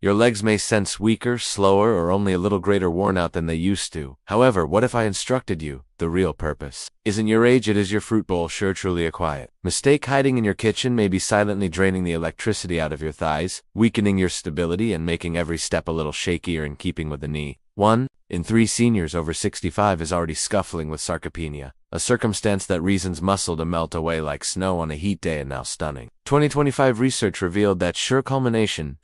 Your legs may sense weaker, slower, or only a little greater worn out than they used to. However, what if I instructed you? The real purpose isn't your age, it is your fruit bowl, sure truly a quiet mistake hiding in your kitchen, may be silently draining the electricity out of your thighs, weakening your stability and making every step a little shakier in keeping with the knee. 1 in 3 seniors over 65 is already scuffling with sarcopenia, a circumstance that reasons muscle to melt away like snow on a heat day and now stunning. 2025 research revealed that sure culmination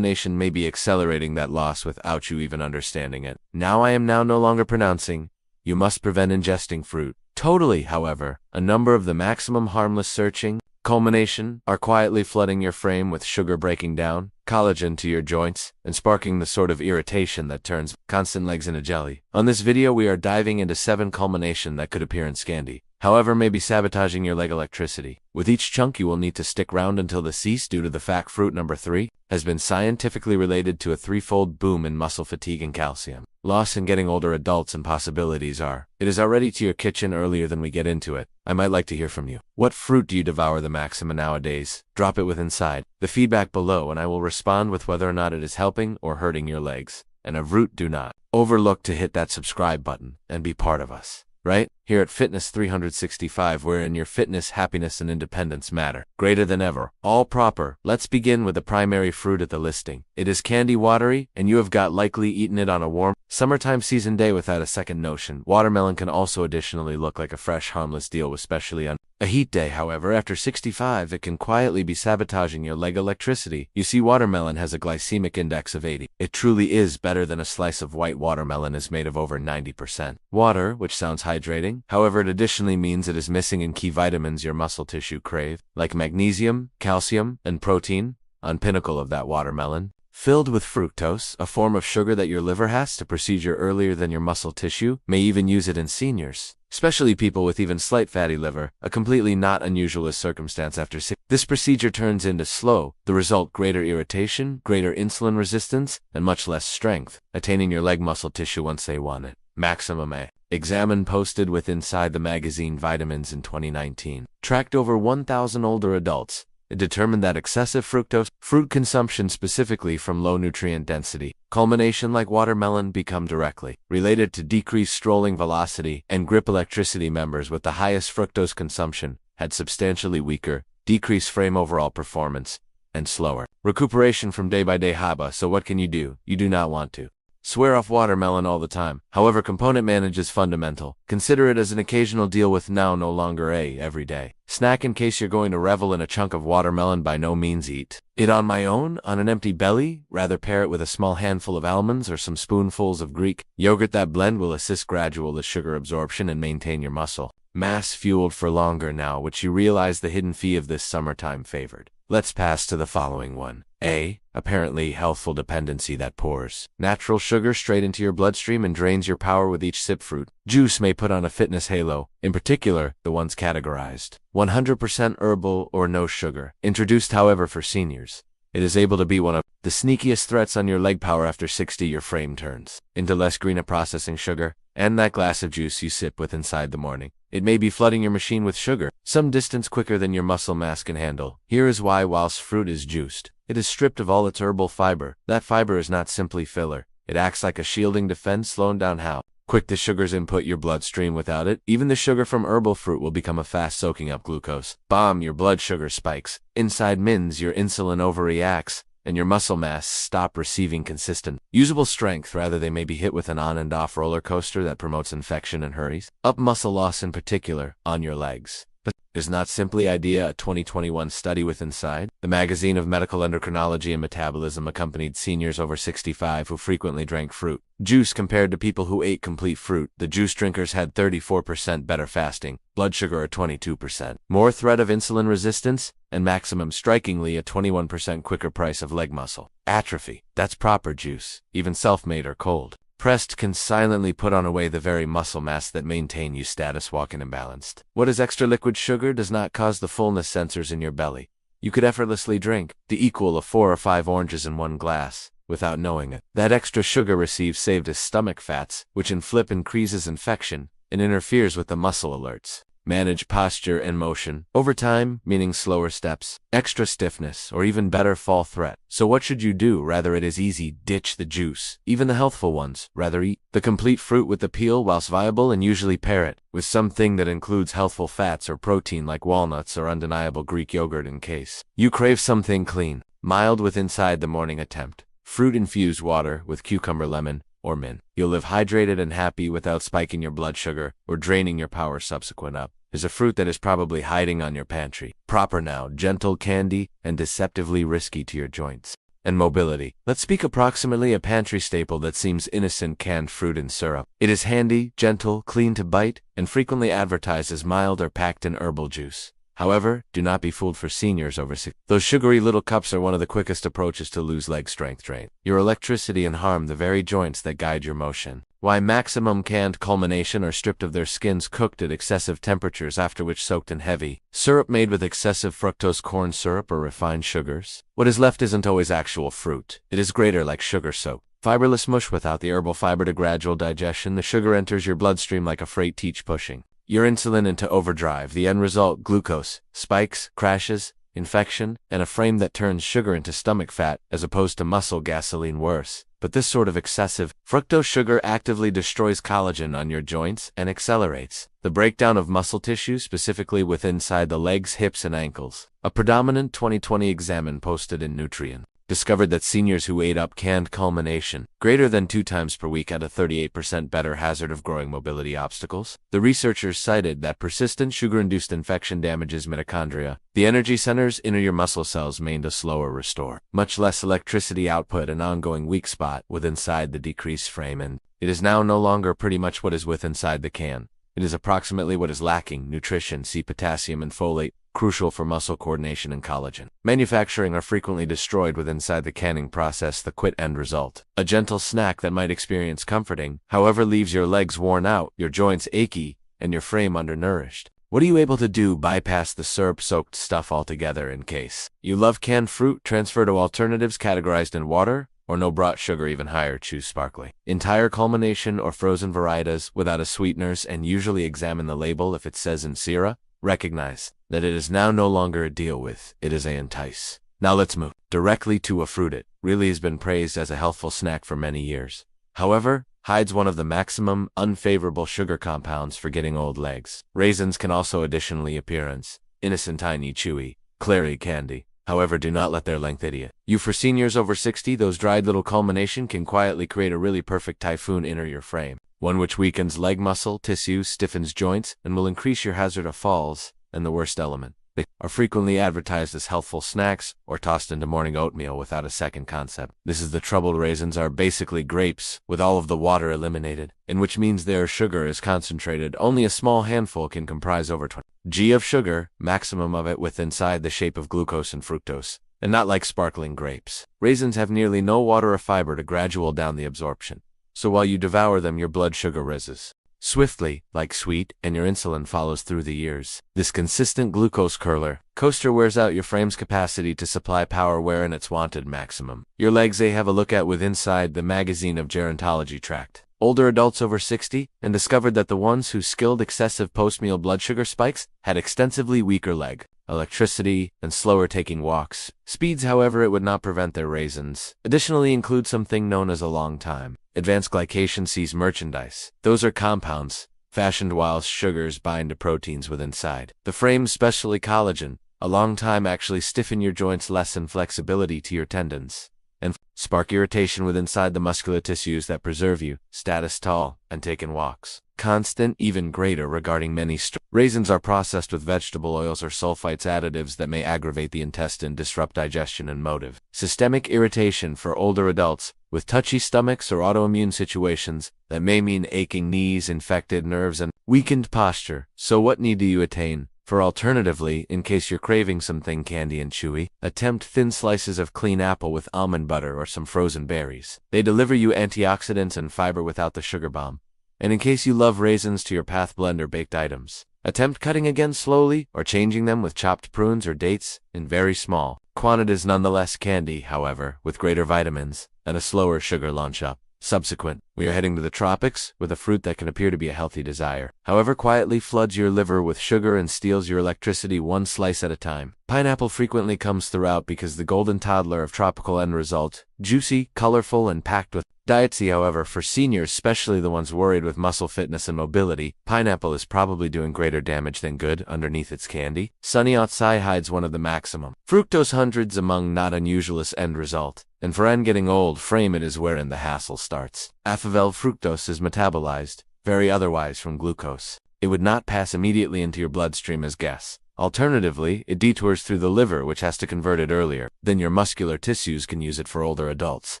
may be accelerating that loss without you even understanding it. I am no longer pronouncing you must prevent ingesting fruit. Totally, however, a number of the maximum harmless searching culmination are quietly flooding your frame with sugar, breaking down collagen to your joints and sparking the sort of irritation that turns constant legs into jelly. On this video, we are diving into 7 culmination that could appear in Scandi, however may be sabotaging your leg electricity. With each chunk you will need to stick round until the cease, due to the fact fruit number 3 has been scientifically related to a 3-fold boom in muscle fatigue and calcium loss in getting older adults, and possibilities are, it is already to your kitchen. Earlier than we get into it, I might like to hear from you. What fruit do you devour the maximum nowadays? Drop it with inside the feedback below and I will respond with whether or not it is helping or hurting your legs. And a root, do not overlook to hit that subscribe button and be part of us. Right? Here at Fitness 365, wherein your fitness, happiness, and independence matter greater than ever. All proper. Let's begin with the primary fruit at the listing. It is candy watery, and you have got likely eaten it on a warm summertime season day without a second notion. Watermelon can also additionally look like a fresh, harmless deal, especially on a heat day. However, after 65, it can quietly be sabotaging your leg electricity. You see, watermelon has a glycemic index of 80. It truly is better than a slice of white watermelon is made of over 90% water, which sounds hydrating. However, it additionally means it is missing in key vitamins your muscle tissue crave, like magnesium, calcium, and protein. On pinnacle of that watermelon, filled with fructose, a form of sugar that your liver has to procedure earlier than your muscle tissue, may even use it in seniors, especially people with even slight fatty liver, a completely not unusual circumstance after 6. This procedure turns into slow, the result greater irritation, greater insulin resistance, and much less strength, attaining your leg muscle tissue once they want it. Maximum A. Examine posted with inside the magazine Vitamins in 2019. Tracked over 1,000 older adults. It determined that excessive fruit consumption, specifically from low nutrient density culmination like watermelon, become directly related to decreased strolling velocity and grip electricity. Members with the highest fructose consumption had substantially weaker, decreased frame overall performance, and slower recuperation from day-by-day haba. So what can you do? You do not want to swear off watermelon all the time. However, component manage is fundamental. Consider it as an occasional deal with no longer a everyday snack. In case you're going to revel in a chunk of watermelon, by no means eat it on my own on an empty belly. Rather pair it with a small handful of almonds or some spoonfuls of Greek yogurt. That blend will assist gradual the sugar absorption and maintain your muscle mass fueled for longer. Now, which you realize the hidden fee of this summertime favored. Let's pass to the following one. A. Apparently healthful dependency that pours natural sugar straight into your bloodstream and drains your power with each sip. Fruit juice may put on a fitness halo, in particular, the ones categorized 100% herbal or no sugar. Introduced, however, for seniors, it is able to be one of the sneakiest threats on your leg power. After 60, your frame turns into less green a processing sugar, and that glass of juice you sip with inside the morning, it may be flooding your machine with sugar, some distance quicker than your muscle mass can handle. Here is why: whilst fruit is juiced, it is stripped of all its herbal fiber. That fiber is not simply filler. It acts like a shielding defense, slowing down how quick the sugars input your bloodstream. Without it, even the sugar from herbal fruit will become a fast soaking up glucose bomb. Your blood sugar spikes inside mins, your insulin overreacts, and your muscle mass stop receiving consistent, usable strength. Rather, they may be hit with an on and off roller coaster that promotes infection and hurries up muscle loss, in particular on your legs. But is not simply idea. A 2021 study with Inside, the magazine of medical endocrinology and metabolism, accompanied seniors over 65 who frequently drank fruit juice compared to people who ate complete fruit. The juice drinkers had 34% better fasting blood sugar, or 22% more threat of insulin resistance, and maximum strikingly a 21% quicker price of leg muscle atrophy. That's proper juice, even self-made or cold pressed, can silently put on away the very muscle mass that maintain you status walking imbalanced. What is extra liquid sugar does not cause the fullness sensors in your belly. You could effortlessly drink the equal of 4 or 5 oranges in one glass without knowing it. That extra sugar received saved as stomach fats, which in flip increases infection and interferes with the muscle alerts. Manage posture and motion. Over time, meaning slower steps, extra stiffness, or even better fall threat. So what should you do? Rather it is easy, ditch the juice. Even the healthful ones. Rather eat the complete fruit with the peel whilst viable, and usually pair it with something that includes healthful fats or protein like walnuts or undeniable Greek yogurt in case you crave something clean. Mild with inside the morning attempt. Fruit-infused water with cucumber, lemon, or mint. You'll live hydrated and happy without spiking your blood sugar or draining your power subsequent up. Is a fruit that is probably hiding on your pantry. Proper now, gentle candy and deceptively risky to your joints and mobility. Let's speak approximately a pantry staple that seems innocent: canned fruit and syrup. It is handy, gentle, clean to bite, and frequently advertised as mild or packed in herbal juice. However, do not be fooled for seniors over 60. Those sugary little cups are one of the quickest approaches to lose leg strength, drain your electricity, and harm the very joints that guide your motion. Why maximum canned culmination are stripped of their skins, cooked at excessive temperatures, after which soaked in heavy syrup made with excessive fructose corn syrup or refined sugars. What is left isn't always actual fruit. It is greater like sugar soaked. Fiberless mush without the herbal fiber to gradual digestion. The sugar enters your bloodstream like a freight teach, pushing your insulin into overdrive. The end result: glucose spikes, crashes, infection, and a frame that turns sugar into stomach fat as opposed to muscle gasoline. Worse, but this sort of excessive fructose sugar actively destroys collagen on your joints and accelerates the breakdown of muscle tissue, specifically within inside the legs, hips, and ankles. A predominant 2020 examine posted in Nutrient discovered that seniors who ate up canned culmination greater than 2 times per week had a 38% better hazard of growing mobility obstacles. The researchers cited that persistent sugar-induced infection damages mitochondria, the energy centers in your muscle cells, made a slower restore, much less electricity output, an ongoing weak spot with inside the decreased frame, and it is now no longer pretty much what is with inside the can. It is approximately what is lacking: nutrition, see potassium and folate, crucial for muscle coordination and collagen. Manufacturing are frequently destroyed with inside the canning process, the quit end result. A gentle snack that might experience comforting, however leaves your legs worn out, your joints achy, and your frame undernourished. What are you able to do? Bypass the syrup-soaked stuff altogether. In case you love canned fruit, transfer to alternatives categorized in water or no brought sugar. Even higher, choose sparkling, entire culmination, or frozen varieties without a sweeteners, and usually examine the label. If it says in Syrah, recognize that it is now no longer a deal with, it is a entice. Now let's move directly to a fruit. It really has been praised as a healthful snack for many years. However, hides one of the maximum unfavorable sugar compounds for getting old legs. Raisins can also additionally appearance innocent, tiny, chewy, clary candy. However, do not let their length idiot you. For seniors over 60, those dried little culmination can quietly create a really perfect typhoon enter your frame, one which weakens leg muscle tissue, stiffens joints, and will increase your hazard of falls. And the worst element: they are frequently advertised as healthful snacks or tossed into morning oatmeal without a second concept. This is the trouble. Raisins are basically grapes with all of the water eliminated, and which means their sugar is concentrated. Only a small handful can comprise over 20 g of sugar, maximum of it with inside the shape of glucose and fructose, and not like sparkling grapes. Raisins have nearly no water or fiber to gradual down the absorption, so while you devour them, your blood sugar rises swiftly, like sweet, and your insulin follows through the years. This consistent glucose curler coaster wears out your frame's capacity to supply power wherein its wanted maximum. Your legs, they have a look at with inside the magazine of gerontology tract older adults over 60, and discovered that the ones who skilled excessive post-meal blood sugar spikes had extensively weaker leg electricity and slower taking walks speeds. However, it would not prevent their raisins additionally include something known as a long time advanced glycation sees merchandise. Those are compounds fashioned whilst sugars bind to proteins with inside the frame, especially collagen. A long time actually stiffen your joints, lessen flexibility to your tendons, and spark irritation with inside the muscular tissues that preserve you status tall and taken walks constant. Even greater regarding many raisins are processed with vegetable oils or sulfites, additives that may aggravate the intestine, disrupt digestion, and motive systemic irritation for older adults with touchy stomachs or autoimmune situations that may mean aching knees, infected nerves, and weakened posture. So what need do you attain? For alternatively, in case you're craving something candy and chewy, attempt thin slices of clean apple with almond butter or some frozen berries. They deliver you antioxidants and fiber without the sugar bomb. And in case you love raisins to your path blender baked items, attempt cutting again slowly or changing them with chopped prunes or dates in very small quantities. Nonetheless, candy, however, with greater vitamins and a slower sugar launch up. Subsequent, we are heading to the tropics with a fruit that can appear to be a healthy desire. However, quietly floods your liver with sugar and steals your electricity one slice at a time. Pineapple frequently comes throughout because the golden toddler of tropical end result, juicy, colorful, and packed with dietary. However, for seniors, especially the ones worried with muscle fitness and mobility, pineapple is probably doing greater damage than good underneath its candy. Sunny outside hides one of the maximum fructose hundreds among not unusualist end result. And for en getting old, frame it is wherein the hassle starts. Affable fructose is metabolized, very otherwise from glucose. It would not pass immediately into your bloodstream as gas. Alternatively, it detours through the liver, which has to convert it earlier. Then your muscular tissues can use it for older adults,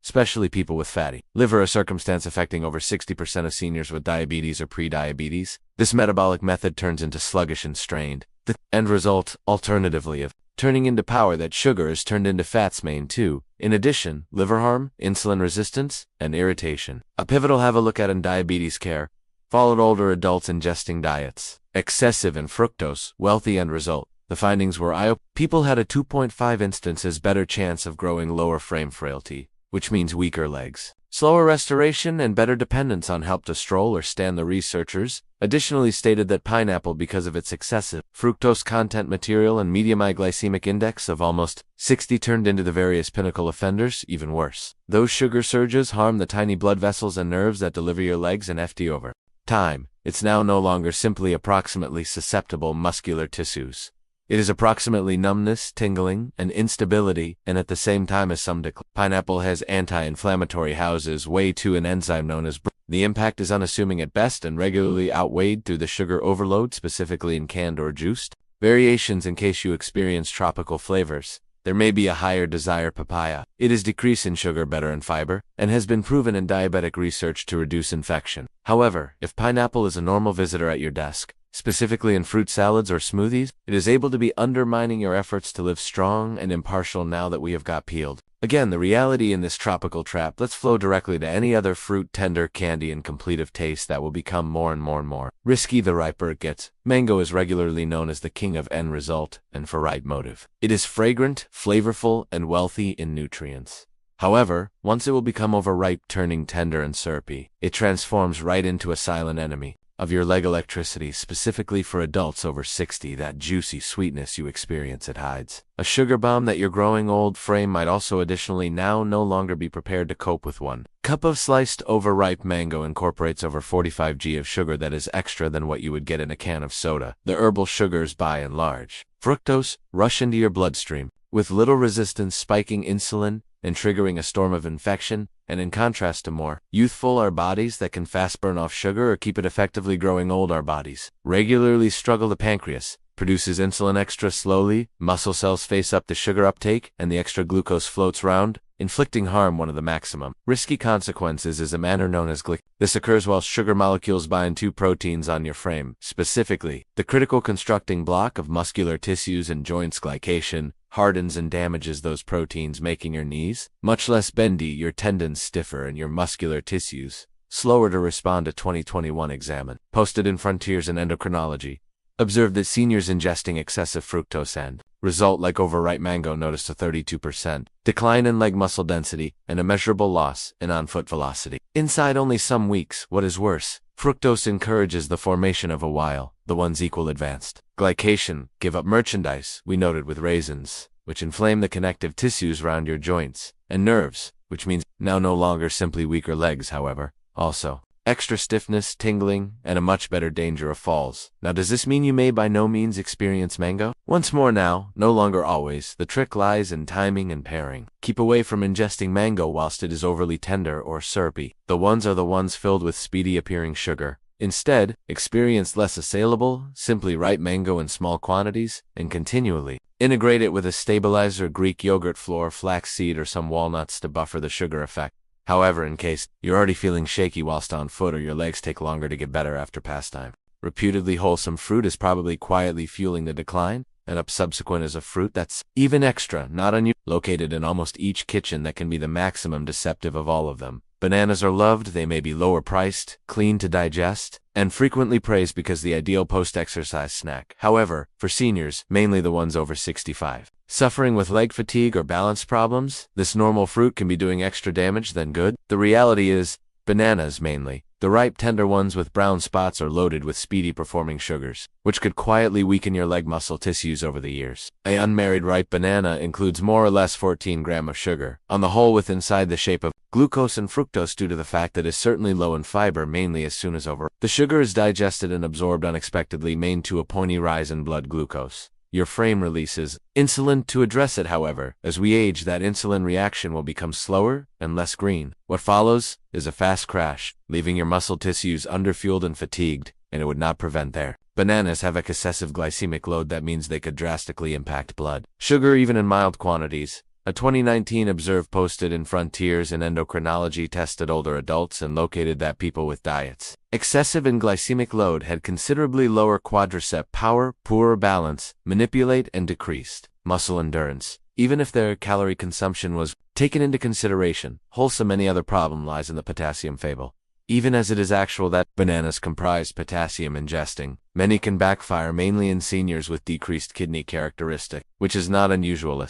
especially people with fatty liver, a circumstance affecting over 60% of seniors with diabetes or pre-diabetes. This metabolic method turns into sluggish and strained. The end result, alternatively, of turning into power that sugar is turned into fats main too. In addition, liver harm, insulin resistance, and irritation. A pivotal have a look at in diabetes care. Followed older adults ingesting diets excessive in fructose, wealthy end result. The findings were people had a 2.5 instances better chance of growing lower frame frailty, which means weaker legs, slower restoration, and better dependence on help to stroll or stand. The researchers additionally stated that pineapple, because of its excessive fructose content material and medium glycemic index of almost 60, turned into the various pinnacle offenders even worse. Those sugar surges harm the tiny blood vessels and nerves that deliver your legs and FT over time. It's now no longer simply approximately susceptible muscular tissues. It is approximately numbness, tingling, and instability, and at the same time as some decline. Pineapple has anti-inflammatory houses way to an enzyme known as the impact is unassuming at best and regularly outweighed through the sugar overload, specifically in canned or juiced variations. In case you experience tropical flavors, there may be a higher desire. Papaya. It is decrease in sugar, better in fiber, and has been proven in diabetic research to reduce infection. However, if pineapple is a normal visitor at your desk, specifically in fruit salads or smoothies, it is able to be undermining your efforts to live strong and impartial now that we have got peeled. Again, the reality in this tropical trap. Let's flow directly to any other fruit, tender, candy, and complete of taste that will become more and more risky the riper it gets. Mango is regularly known as the king of end result, and for right motive. It is fragrant, flavorful, and wealthy in nutrients. However, once it will become overripe, turning tender and syrupy, it transforms right into a silent enemy of your leg electricity. Specifically for adults over 60, that juicy sweetness you experience it hides a sugar bomb that your growing old frame might also additionally now no longer be prepared to cope with. 1 cup of sliced overripe mango incorporates over 45 g of sugar that is extra than what you would get in a can of soda. The herbal sugars, by and large, fructose, rush into your bloodstream with little resistance, spiking insulin and triggering a storm of infection. And in contrast to more youthful our bodies that can fast burn off sugar or keep it effectively growing old, our bodies regularly struggle. The pancreas produces insulin extra slowly, muscle cells face up the sugar uptake, and the extra glucose floats round, inflicting harm. One of the maximum risky consequences is a manner known as glycation. This occurs while sugar molecules bind to proteins on your frame, specifically the critical constructing block of muscular tissues and joints. Glycation hardens and damages those proteins, making your knees much less bendy, your tendons stiffer, and your muscular tissues slower to respond. A 2021 examine posted in Frontiers in Endocrinology observed that seniors ingesting excessive fructose end result like overripe mango noticed a 32% decline in leg muscle density and a measurable loss in on-foot velocity inside only some weeks. What is worse, fructose encourages the formation of the ones equal advanced glycation. Give up merchandise, we noted, with raisins, which inflame the connective tissues around your joints and nerves, which means now no longer simply weaker legs, however, also extra stiffness, tingling, and a much better danger of falls. Now, does this mean you may by no means experience mango? Once more now, no longer always, the trick lies in timing and pairing. Keep away from ingesting mango whilst it is overly tender or syrupy. The ones are the ones filled with speedy appearing sugar. Instead, experience less assailable, simply ripe mango in small quantities, and continually integrate it with a stabilizer, Greek yogurt flour, flaxseed, or some walnuts to buffer the sugar effect. However, in case you're already feeling shaky whilst on foot or your legs take longer to get better after pastime, reputedly wholesome fruit is probably quietly fueling the decline, and up subsequent is a fruit that's even extra, not unusual, located in almost each kitchen that can be the maximum deceptive of all of them. Bananas are loved, they may be lower priced, clean to digest, and frequently praised because the ideal post-exercise snack. However, for seniors, mainly the ones over 65, suffering with leg fatigue or balance problems, this normal fruit can be doing extra damage than good. The reality is, bananas mainly, the ripe tender ones with brown spots, are loaded with speedy performing sugars, which could quietly weaken your leg muscle tissues over the years. A unmarried ripe banana includes more or less 14 grams of sugar, on the whole with inside the shape of glucose and fructose due to the fact that it is certainly low in fiber mainly as soon as over. The sugar is digested and absorbed unexpectedly, main to a pony rise in blood glucose. Your frame releases insulin to address it. However, as we age, that insulin reaction will become slower and less green. What follows is a fast crash, leaving your muscle tissues underfueled and fatigued, and it would not prevent there. Bananas have a excessive glycemic load that means they could drastically impact blood sugar even in mild quantities. A 2019 Observe posted in Frontiers in Endocrinology tested older adults and located that people with diets excessive in glycemic load had considerably lower quadricep power, poorer balance, manipulate, and decreased muscle endurance. Even if their calorie consumption was taken into consideration, wholesome, any other problem lies in the potassium fable. Even as it is actual that bananas comprise potassium ingesting, many can backfire mainly in seniors with decreased kidney characteristic, which is not unusual.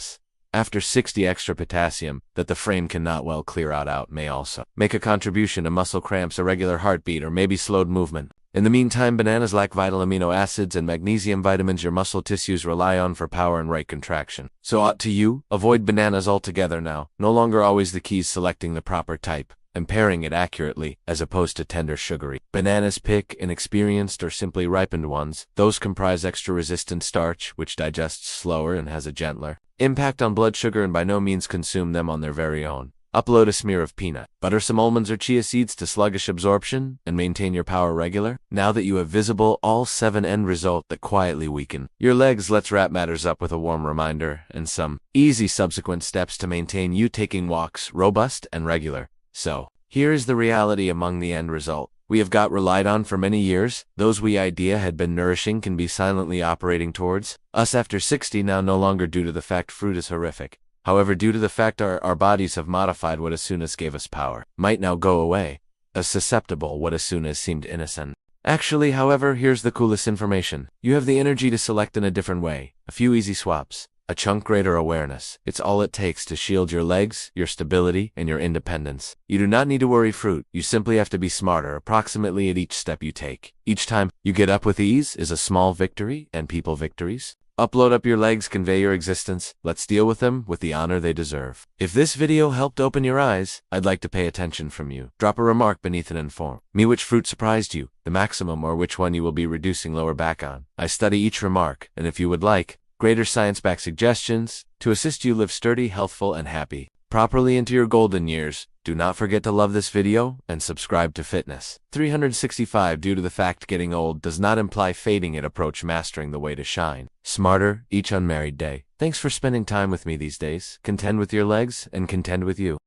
After 60 extra potassium that the frame cannot well clear out may also make a contribution to muscle cramps, irregular heartbeat, or maybe slowed movement. In the meantime, bananas lack vital amino acids and magnesium vitamins your muscle tissues rely on for power and right contraction. So ought to you avoid bananas altogether now. No longer always the key is selecting the proper type and pairing it accurately, as opposed to tender sugary bananas. Pick inexperienced or simply ripened ones. Those comprise extra resistant starch, which digests slower and has a gentler impact on blood sugar, and by no means consume them on their very own. Upload a smear of peanut butter, some almonds or chia seeds to sluggish absorption and maintain your power regular. Now that you have visible all 7 end result that quietly weaken your legs, let's wrap matters up with a warm reminder and some easy subsequent steps to maintain you taking walks robust and regular. So, here is the reality among the end result we have got relied on for many years. Those we idea had been nourishing can be silently operating towards us after 60 now, no longer due to the fact fruit is horrific. However, due to the fact our bodies have modified what as soon as gave us power might now go away, as susceptible what as soon as seemed innocent. Actually, however, here's the coolest information. You have the energy to select in a different way. A few easy swaps. A chunk greater awareness. It's all it takes to shield your legs, your stability, and your independence. You do not need to worry fruit. You simply have to be smarter approximately at each step you take. Each time you get up with ease is a small victory, and people victories upload up your legs convey your existence. Let's deal with them with the honor they deserve. If this video helped open your eyes, I'd like to pay attention from you. Drop a remark beneath and inform me which fruit surprised you, the maximum, or which one you will be reducing lower back on. I study each remark, and if you would like greater science-backed suggestions to assist you live sturdy, healthful, and happy properly into your golden years, do not forget to love this video and subscribe to Fitness 365. Due to the fact getting old does not imply fading, it approach mastering the way to shine smarter each unmarried day. Thanks for spending time with me these days. Contend with your legs and contend with you.